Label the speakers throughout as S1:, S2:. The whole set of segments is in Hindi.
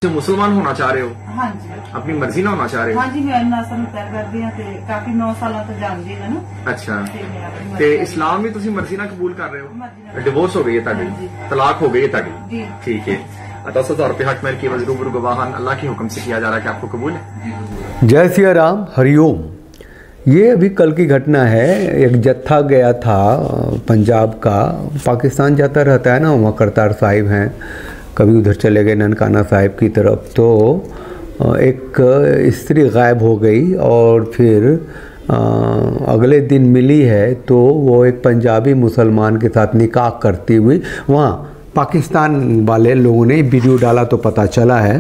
S1: मुसलमान होना चाह रहे हो?
S2: हाँ जी।
S1: अपनी मर्जी ना होना चाह रहे हो?
S2: हाँ जी, मैं नसल तय करदी हां ते काफी 9 साल तो जानदी हां ना।
S1: अच्छा,
S2: ते मैं अपनी
S1: ते
S2: मर्जी
S1: इस्लाम भी तुसी मर्जी ना कबूल कर रहे हो?
S2: मर्जी नाल।
S1: डिवोर्स हो गई है ताड़ी,
S2: हाँ जी।
S1: तलाक हो गई है ताड़ी?
S2: जी।
S1: ठीक है। अता तौर पे हक मेर की वजरूबर गवाहान अल्लाह के हुक्म से किया जा रहा है कि आपको कबूल है?
S3: जय सिया राम, हरिओम। ये अभी कल की घटना है। एक जत्था गया था पंजाब का, पाकिस्तान जाता रहता है ना, वहाँ करतार साहिब हैं, कभी उधर चले गए ननकाना साहिब की तरफ। तो एक स्त्री गायब हो गई और फिर अगले दिन मिली है, तो वो एक पंजाबी मुसलमान के साथ निकाह करती हुई वहाँ पाकिस्तान वाले लोगों ने वीडियो डाला तो पता चला है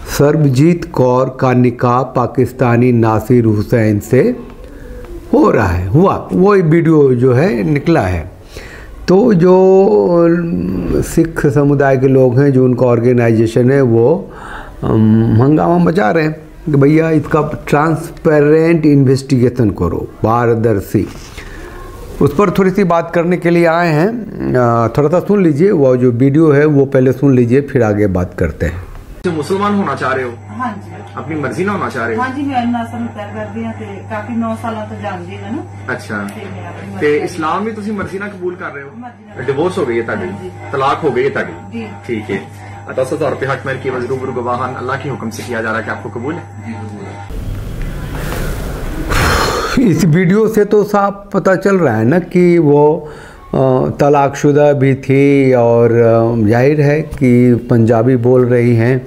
S3: सरबजीत कौर का निकाह पाकिस्तानी नासिर हुसैन से हो रहा है, हुआ वो वीडियो जो है निकला है। तो जो सिख समुदाय के लोग हैं, जो उनका ऑर्गेनाइजेशन है, वो हंगामा मचा रहे हैं कि भैया इसका ट्रांसपेरेंट इन्वेस्टिगेशन करो, पारदर्शी। उस पर थोड़ी सी बात करने के लिए आए हैं। थोड़ा सा सुन लीजिए, वो जो वीडियो है वो पहले सुन लीजिए, फिर आगे बात करते हैं।
S1: मुसलमान होना चाह रहे हो?
S2: हाँ जी।
S1: अपनी मर्जी ना होना चाह रहे हो?
S2: हाँ जी, मैं नसल तय करदी हां ते काफी 9 साल तो जानदी हां ना।
S1: अच्छा,
S2: ते मैं अपनी
S1: ते
S2: मर्जी
S1: इस्लाम भी तुसी मर्जी ना कबूल कर रहे हो?
S2: मर्जी नाल।
S1: डिवोर्स हो गई है ताड़ी,
S2: हाँ जी।
S1: तलाक हो गई है ताड़ी?
S2: जी।
S1: ठीक है। अता तौर पे हक मेर की वजरूबर गवाहान अल्लाह के हुक्म से किया जा रहा है कि आपको कबूल है?
S3: इस वीडियो से तो साफ पता चल रहा है ना कि वो तलाकशुदा भी थी, और जाहिर है कि पंजाबी बोल रही हैं,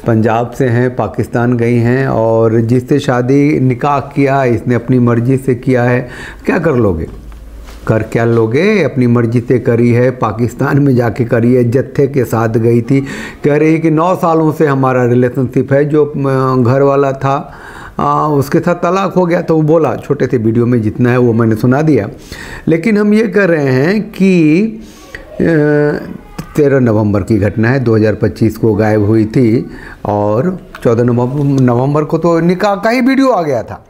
S3: पंजाब से हैं, पाकिस्तान गई हैं, और जिससे शादी निकाह किया इसने अपनी मर्ज़ी से किया है। क्या कर लोगे, कर क्या लोगे, अपनी मर्ज़ी से करी है, पाकिस्तान में जाके करी है, जत्थे के साथ गई थी, कह रही कि 9 सालों से हमारा रिलेशनशिप है। जो घर वाला था उसके साथ तलाक हो गया, तो वो बोला, छोटे से वीडियो में जितना है वो मैंने सुना दिया। लेकिन हम ये कर रहे हैं कि 13 नवंबर की घटना है, 2025 को गायब हुई थी, और 14 नवंबर को तो निकाह का ही वीडियो आ गया था।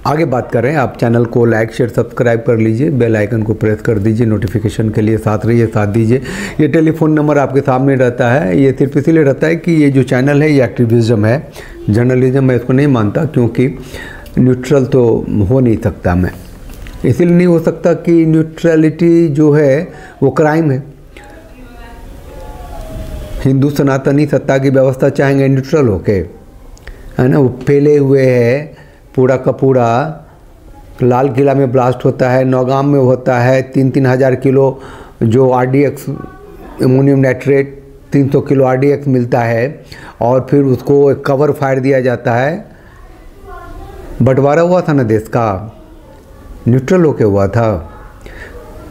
S3: आगे बात करें, आप चैनल को लाइक शेयर सब्सक्राइब कर लीजिए, बेल आइकन को प्रेस कर दीजिए, नोटिफिकेशन के लिए साथ रहिए, साथ दीजिए। ये टेलीफोन नंबर आपके सामने रहता है। ये सिर्फ इसीलिए रहता है कि ये जो चैनल है ये एक्टिविज़म है, जर्नलिज्म मैं इसको नहीं मानता, क्योंकि न्यूट्रल तो हो नहीं सकता मैं, इसीलिए नहीं हो सकता कि न्यूट्रलिटी जो है वो क्राइम है। हिंदू सनातनी सत्ता की व्यवस्था चाहेंगे न्यूट्रल होके, है ना। वो फैले हुए है पूरा का पूरा। लाल किला में ब्लास्ट होता है, नौगाम में होता है, 3-3 हज़ार किलो जो RDX ammonium nitrate 300 kilo RDX मिलता है, और फिर उसको एक कवर फायर दिया जाता है। बंटवारा हुआ था ना देश का, न्यूट्रल होके हुआ था।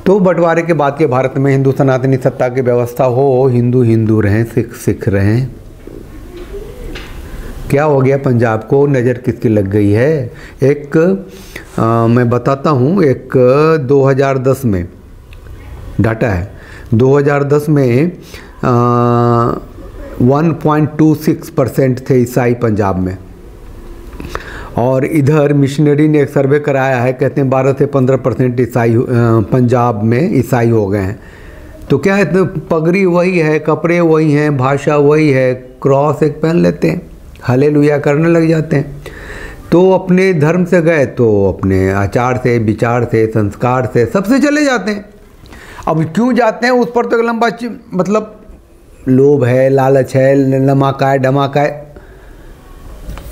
S3: तो बंटवारे के बाद के भारत में हिंदू सनातनी सत्ता की व्यवस्था हो, हिंदू हिंदू रहें, सिख सिख रहें। क्या हो गया पंजाब को, नज़र किसकी लग गई है? एक मैं बताता हूँ, एक 2010 में डाटा है, 2010 में 1.26% थे ईसाई पंजाब में, और इधर मिशनरी ने एक सर्वे कराया है, कहते हैं 12 से 15% ईसाई पंजाब में ईसाई हो गए हैं। तो क्या है, तो पगड़ी वही है, कपड़े वही हैं, भाषा वही है, क्रॉस एक पहन लेते हैं, हालेलुया करने लग जाते हैं। तो अपने धर्म से गए तो अपने आचार से, विचार से, संस्कार से, सबसे चले जाते हैं। अब क्यों जाते हैं उस पर तो एक लंबा मतलब लोभ है, लालच है, लमाका है, डमाका है।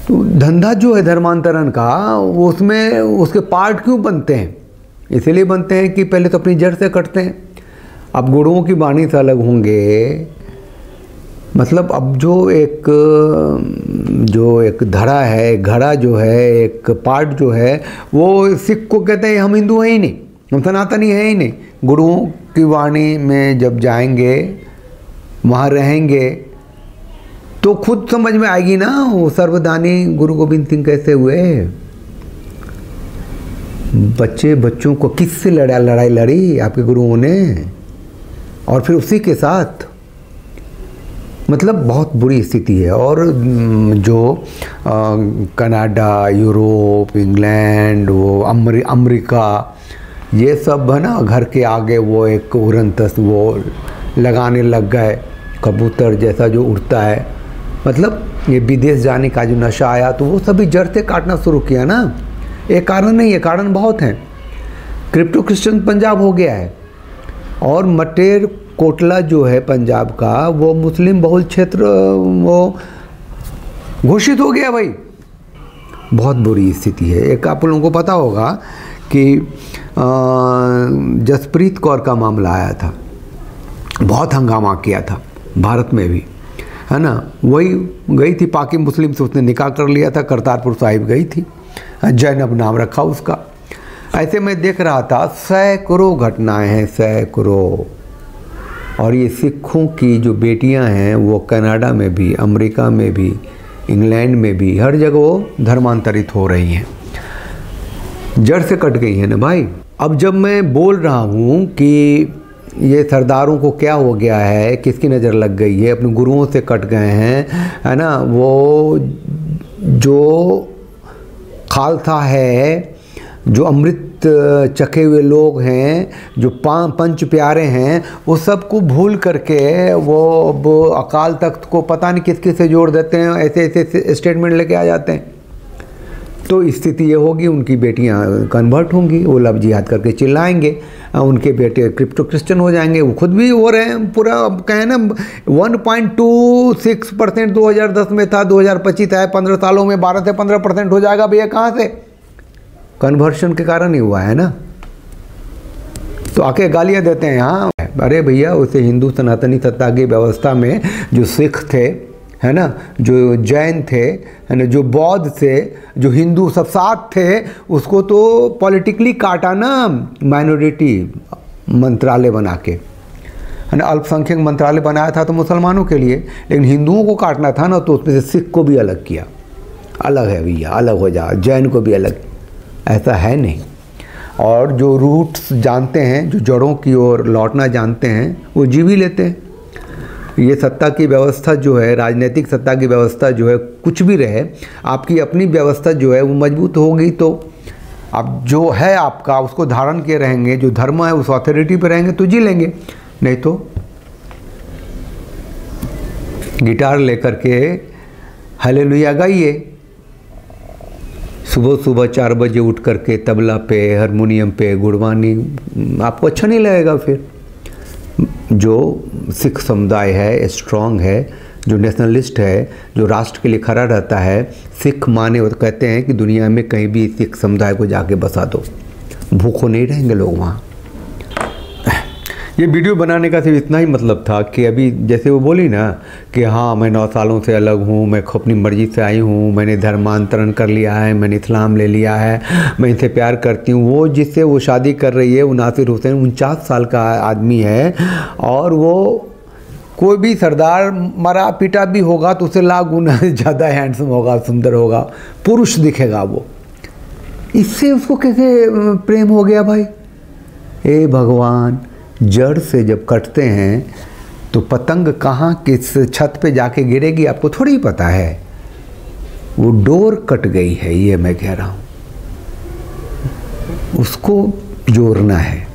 S3: तो धंधा जो है धर्मांतरण का, उसमें उसके पार्ट क्यों बनते हैं? इसलिए बनते हैं कि पहले तो अपनी जड़ से कटते हैं। अब गुरुओं की वाणी से अलग होंगे, मतलब अब जो एक धड़ा है, घड़ा जो है, एक पार्ट जो है, वो सिख को कहते हैं हम हिंदू हैं ही नहीं, हम सनातनी हैं ही नहीं। गुरुओं की वाणी में जब जाएंगे, वहाँ रहेंगे, तो खुद समझ में आएगी ना वो सर्वदानी गुरु गोविंद सिंह कैसे हुए। बच्चों को किससे लड़ाई लड़ी आपके गुरुओं ने, और फिर उसी के साथ, मतलब बहुत बुरी स्थिति है। और जो कनाडा, यूरोप, इंग्लैंड, वो अमेरिका, ये सब है ना, घर के आगे वो एक उड़नतस वो लगाने लग गए, कबूतर जैसा जो उड़ता है, मतलब ये विदेश जाने का जो नशा आया तो वो सभी जड़ से काटना शुरू किया ना। एक कारण नहीं है, कारण बहुत हैं। क्रिप्टो क्रिश्चियन पंजाब हो गया है और मटेर कोटला जो है पंजाब का वो मुस्लिम बहुल क्षेत्र वो घोषित हो गया भाई। बहुत बुरी स्थिति है। एक आप लोगों को पता होगा कि जसप्रीत कौर का मामला आया था, बहुत हंगामा किया था भारत में भी, है ना। वही गई थी पाकि मुस्लिम से, उसने निकाह कर लिया था, करतारपुर साहिब गई थी, जैनब नाम रखा उसका। ऐसे मैं देख रहा था सैकड़ों घटनाएं हैं, सैकड़ों। और ये सिखों की जो बेटियां हैं वो कनाडा में भी, अमेरिका में भी, इंग्लैंड में भी, हर जगह वो धर्मांतरित हो रही हैं, जड़ से कट गई है ना भाई। अब जब मैं बोल रहा हूँ कि ये सरदारों को क्या हो गया है, किसकी नज़र लग गई है, अपने गुरुओं से कट गए हैं, है ना। वो जो खालसा है, जो अमृत चखे हुए लोग हैं, जो पंच प्यारे हैं, वो सबको भूल करके वो अकाल तख्त को पता नहीं किस किस से जोड़ देते हैं, ऐसे ऐसे स्टेटमेंट लेके आ जाते हैं। तो स्थिति ये होगी, उनकी बेटियां कन्वर्ट होंगी, वो लव जिहाद करके चिल्लाएंगे, उनके बेटे क्रिप्टो क्रिश्चियन हो जाएंगे, वो खुद भी हो रहे हैं। पूरा कहें ना 1.26% 2010 में था, 2025 है, 15 सालों में 12 से 15% हो जाएगा भैया। कहाँ से? कन्वर्शन के कारण ही हुआ है ना। तो आके गालियाँ देते हैं। हाँ अरे भैया, उसे हिंदू सनातनी सत्ता की व्यवस्था में जो सिख थे, है ना, जो जैन थे, है ना, जो बौद्ध थे, जो हिंदू सब साथ थे, उसको तो पॉलिटिकली काटा ना, माइनॉरिटी मंत्रालय बना के, है ना। अल्पसंख्यक मंत्रालय बनाया था तो मुसलमानों के लिए, लेकिन हिंदुओं को काटना था ना, तो उसमें से सिख को भी अलग किया। अलग है भैया, अलग हो जा, जैन को भी अलग, ऐसा है नहीं। और जो रूट्स जानते हैं, जो जड़ों की ओर लौटना जानते हैं, वो जी भी लेते हैं। ये सत्ता की व्यवस्था जो है, राजनीतिक सत्ता की व्यवस्था जो है, कुछ भी रहे, आपकी अपनी व्यवस्था जो है वो मजबूत होगी तो आप जो है आपका उसको धारण किए रहेंगे, जो धर्म है उस अथॉरिटी पे रहेंगे तो जी लेंगे। नहीं तो गिटार लेकर के हालेलुया गाइए, सुबह सुबह 4 बजे उठ करके तबला पे, हारमोनियम पे गुणवाणी, आपको अच्छा नहीं लगेगा। फिर जो सिख समुदाय है, स्ट्रांग है, जो नेशनलिस्ट है, जो राष्ट्र के लिए खड़ा रहता है, सिख माने वो तो कहते हैं कि दुनिया में कहीं भी सिख समुदाय को जाके बसा दो, भूखों नहीं रहेंगे लोग वहाँ। ये वीडियो बनाने का सिर्फ इतना ही मतलब था कि अभी जैसे वो बोली ना कि हाँ मैं 9 सालों से अलग हूँ, मैं अपनी मर्ज़ी से आई हूँ, मैंने धर्मांतरण कर लिया है, मैंने इस्लाम ले लिया है, मैं इनसे प्यार करती हूँ। वो जिससे वो शादी कर रही है वो नासिर हुसैन 49 साल का आदमी है, और वो कोई भी सरदार मरा पीटा भी होगा तो उससे लाख गुना ज़्यादा हैंडसम होगा, सुंदर होगा, पुरुष दिखेगा वो। इससे उसको कैसे प्रेम हो गया भाई? हे भगवान, जड़ से जब कटते हैं तो पतंग कहाँ किस छत पे जाके गिरेगी आपको थोड़ी पता है। वो डोर कट गई है, ये मैं कह रहा हूँ, उसको जोड़ना है,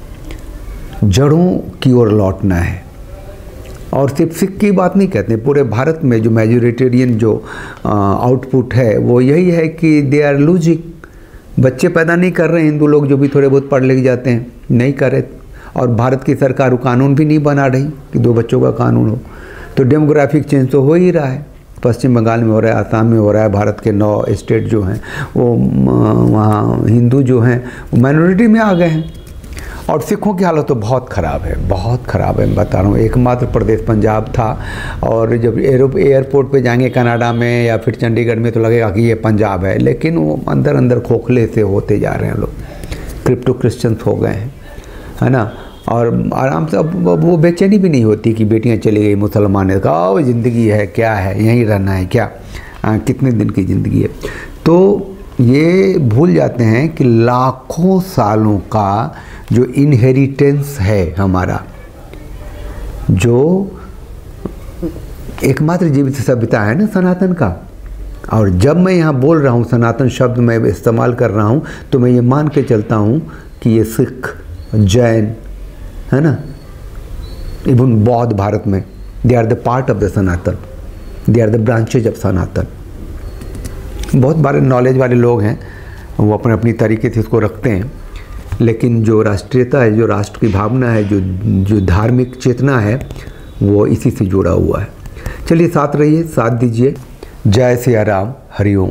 S3: जड़ों की ओर लौटना है। और सिर्फ सिख की बात नहीं कहते, पूरे भारत में जो मेजोरिटेरियन जो आउटपुट है वो यही है कि दे आर लूजिंग। बच्चे पैदा नहीं कर रहे हिंदू लोग, जो भी थोड़े बहुत पढ़ लिख जाते हैं, नहीं करे। और भारत की सरकार कानून भी नहीं बना रही कि 2 बच्चों का कानून हो। तो डेमोग्राफिक चेंज तो हो ही रहा है। पश्चिम बंगाल में हो रहा है, आसाम में हो रहा है, भारत के 9 स्टेट जो हैं वो वहाँ हिंदू जो हैं वो माइनॉरिटी में आ गए हैं। और सिखों की हालत तो बहुत ख़राब है, बहुत ख़राब है। मैं बता रहा हूँ, एकमात्र प्रदेश पंजाब था, और जब एयरपोर्ट पे जाएंगे कनाडा में या फिर चंडीगढ़ में तो लगेगा कि ये पंजाब है, लेकिन वो अंदर अंदर खोखले से होते जा रहे हैं लोग, क्रिप्टो क्रिश्चियंस हो गए हैं, है ना। और आराम से अब वो बेचैनी भी नहीं होती कि बेटियां चली गई मुसलमान है, कहा वो ज़िंदगी है क्या है, यहीं रहना है क्या, कितने दिन की ज़िंदगी है। तो ये भूल जाते हैं कि लाखों सालों का जो इनहेरिटेंस है हमारा, जो एकमात्र जीवित सभ्यता है ना सनातन का। और जब मैं यहाँ बोल रहा हूँ सनातन शब्द मैं इस्तेमाल कर रहा हूँ, तो मैं ये मान के चलता हूँ कि ये सिख, जैन, है ना, इवन बौद्ध भारत में, they are the part of the Sanatan. They are the branches of Sanatan. बहुत बारे नॉलेज वाले लोग हैं, वो अपने अपनी तरीके से इसको रखते हैं, लेकिन जो राष्ट्रीयता है, जो राष्ट्र की भावना है, जो धार्मिक चेतना है, वो इसी से जुड़ा हुआ है। चलिए साथ रहिए, साथ दीजिए। जय सिया राम, हरि ओम।